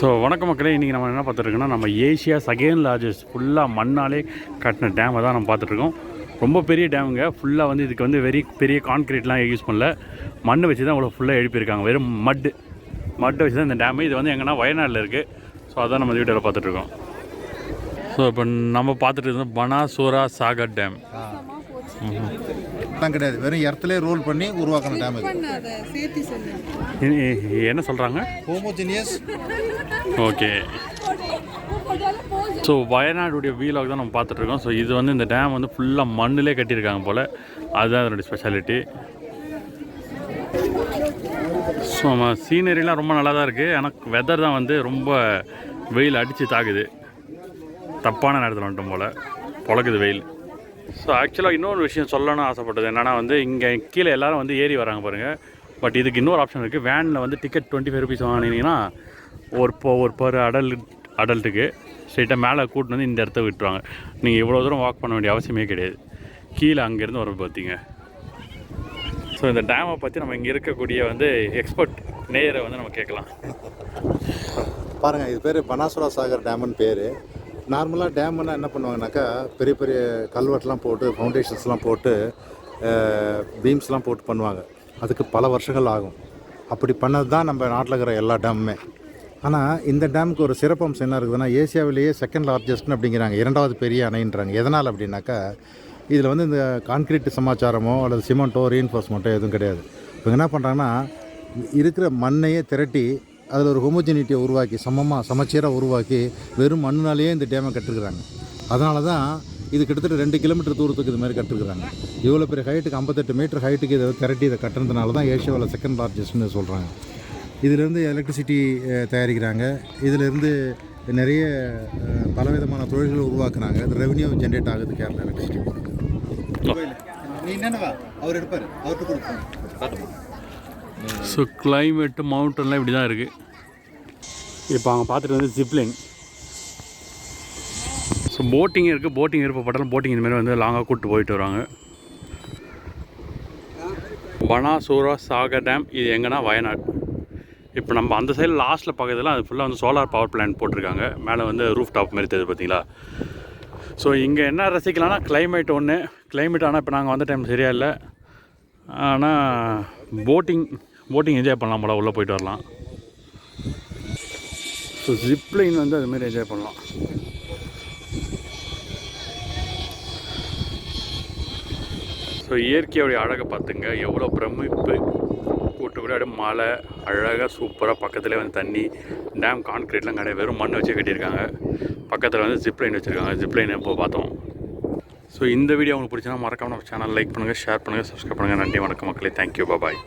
So வணக்க மக்களே, இன்றைக்கி நம்ம என்ன பார்த்துருக்கோன்னா, நம்ம ஏஷியா செகண்ட் லார்ஜஸ்ட் ஃபுல்லாக மண்ணாலே கட்டின டேமை தான் நம்ம பார்த்துட்ருக்கோம். ரொம்ப பெரிய டேமுங்க. ஃபுல்லாக வந்து இதுக்கு வந்து பெரிய கான்க்ரீட்லாம் யூஸ் பண்ணல, மண் வச்சு தான் அவ்வளோ ஃபுல்லாக எழுப்பியிருக்காங்க. வெறும் மட்டை வச்சு தான் இந்த டேமு. இது வந்து எங்கன்னா வயநாட்டில் இருக்குது. ஸோ அதான் நம்ம வீட்டில் பார்த்துட்ருக்கோம். ஸோ இப்போ நம்ம பார்த்துட்டு இருந்தோம் பனாசூரா சாகர் டேம். கிடையாது, வெறும் இடத்துல ரோல் பண்ணி உருவாக்கின டேம். என்ன சொல்கிறாங்க? ஹோமோஜினியஸ். ஓகே. ஸோ வயநாடுடைய வீலாக் தான் நம்ம பார்த்துட்ருக்கோம். ஸோ இது வந்து இந்த டேம் வந்து ஃபுல்லாக மண்ணிலே கட்டியிருக்காங்க போல். அதுதான் அதனுடைய ஸ்பெஷாலிட்டி. ஸோ நம்ம சீனரிலாம் ரொம்ப நல்லா தான் இருக்குது. ஆனால் வெதர் தான் வந்து ரொம்ப வெயில் அடித்து தாக்குது. தப்பான நேரத்தில் வந்துட்டோம் போல், பொழக்குது வெயில். ஸோ ஆக்சுவலாக இன்னொரு விஷயம் சொல்லணும்னு ஆசைப்பட்டது என்னென்னா வந்து, இங்கே கீழே எல்லோரும் வந்து ஏறி வராங்க பாருங்கள். பட் இதுக்கு இன்னொரு ஆப்ஷன் இருக்குது. வேனில் வந்து டிக்கெட் 25 rupees வாங்கினீங்கன்னா ஒரு பர் அடல்ட்டுக்கு ஸ்ட்ரெயிட்டாக மேலே கூட்டின்னு வந்து இந்த இடத்த விட்டுருவாங்க. நீங்கள் இவ்வளோ தூரம் வாக் பண்ண வேண்டிய அவசியமே கிடையாது. கீழே அங்கேருந்து வர பார்த்தீங்க. ஸோ இந்த டேமை பற்றி நம்ம இங்கே இருக்கக்கூடிய வந்து எக்ஸ்பர்ட் நேயரை வந்து நம்ம கேட்கலாம். பாருங்கள், இது பேர் பனாசூரா சாகர் டேம்னு பேர். நார்மலாக டேம்னா என்ன பண்ணுவாங்கனாக்கா, பெரிய பெரிய கல்வெட்டுலாம் போட்டு, ஃபவுண்டேஷன்ஸ்லாம் போட்டு, பீம்ஸ்லாம் போட்டு பண்ணுவாங்க. அதுக்கு பல வருஷங்கள் ஆகும். அப்படி பண்ணது தான் நம்ம நாட்டில் இருக்கிற எல்லா டேமுமே. ஆனால் இந்த டேமுக்கு ஒரு சிறப்பம்சம் என்ன இருக்குதுன்னா, ஏசியாவிலேயே செகண்ட் லார்ஜஸ்ட்னு அப்படிங்கிறாங்க, 2வது பெரிய அணைன்றாங்க. எதனால் அப்படின்னாக்கா, இதில் வந்து இந்த கான்கிரீட் சமாச்சாரமோ அல்லது சிமெண்ட்டோ ரீஎன்ஃபோர்ஸ்மெண்ட்டோ எதுவும் கிடையாது. இப்போ என்ன பண்ணுறாங்கன்னா, இருக்கிற மண்ணையே திரட்டி அதில் ஒரு ஹோமோஜினிட்டியை உருவாக்கி, சமச்சீராக உருவாக்கி வெறும் மண்ணினாலேயே இந்த டேமை கட்டிருக்கிறாங்க. அதனால தான் இது கிட்டத்தட்ட 2 கிலோமீட்டர் தூரத்துக்கு இது மாதிரி கட்டிருக்கிறாங்க. இவ்வளோ பெரிய ஹைட்டுக்கு 58 மீட்டர் ஹைட்டுக்கு இதை திரட்டி இதை கட்டுறதுனால தான் ஏஷியாவில் செகண்ட் லார்ஜஸ்ட்னு சொல்கிறாங்க. இதிலேருந்து எலக்ட்ரிசிட்டி தயாரிக்கிறாங்க. இதிலேருந்து நிறைய பலவிதமான தொழில்களை உருவாக்குறாங்க. அது ரெவன்யூ ஜென்ரேட் ஆகுது கேரளா எலக்ட்ரிசிட்டி. நீ என்னவா அவர் எடுப்பார், அவர்கிட்ட கொடுப்போம். ஸோ கிளைமேட்டு மவுண்டன்லாம் இப்படி தான் இருக்குது. இப்போ அவங்க பார்த்துட்டு வந்து ஜிப்லைன். ஸோ போட்டிங் இருக்குது. போட்டிங் விருப்பப்பட்டாலும் போட்டிங் இந்தமாரி வந்து லாங்காக கூப்பிட்டு போயிட்டு வருவாங்க. பனாசூரா சாகர் டேம் இது எங்கன்னா வயநாடு. இப்போ நம்ம அந்த சைடில் லாஸ்ட்டில் பார்க்கறதுலாம் அது ஃபுல்லாக வந்து சோலார் பவர் பிளான்ட் போட்டிருக்காங்க. மேலே வந்து ரூஃப் டாப் மாரி தெரியுது பார்த்தீங்களா. ஸோ இங்கே என்ன ரசிக்கலாம்னா கிளைமேட் ஒன்று. கிளைமேட் ஆனால் இப்போ நாங்கள் வந்த டைம் சரியாக இல்லை. ஆனால் போட்டிங் என்ஜாய் பண்ணலாம் போல், உள்ளே போயிட்டு வரலாம். ஸோ ஜிப்லைன் வந்து அதுமாரி என்ஜாய் பண்ணலாம். ஸோ இயற்கையோடைய அழகை பார்த்துங்க, எவ்வளோ பிரமிப்பு. கூட்டு கூட அப்படியே மலை அழகாக சூப்பராக, பக்கத்துலேயே வந்து தண்ணி, டேம் கான்க்ரீட்லாம் கிடையாது, வெறும் மண் வச்சு கட்டியிருக்காங்க. பக்கத்தில் வந்து ஜிப்லைன் வச்சுருக்காங்க. ஜிப்லைன் இப்போ பார்த்தோம். ஸோ இந்த வீடியோ உங்களுக்கு பிடிச்சினா மறக்காம நம்ம சேனல் லைக் பண்ணுங்கள், ஷேர் பண்ணுங்கள், சப்ஸ்கிரைப் பண்ணுங்கள். நன்றி, வணக்கம் மக்களே. தேங்க்யூ, பாய்.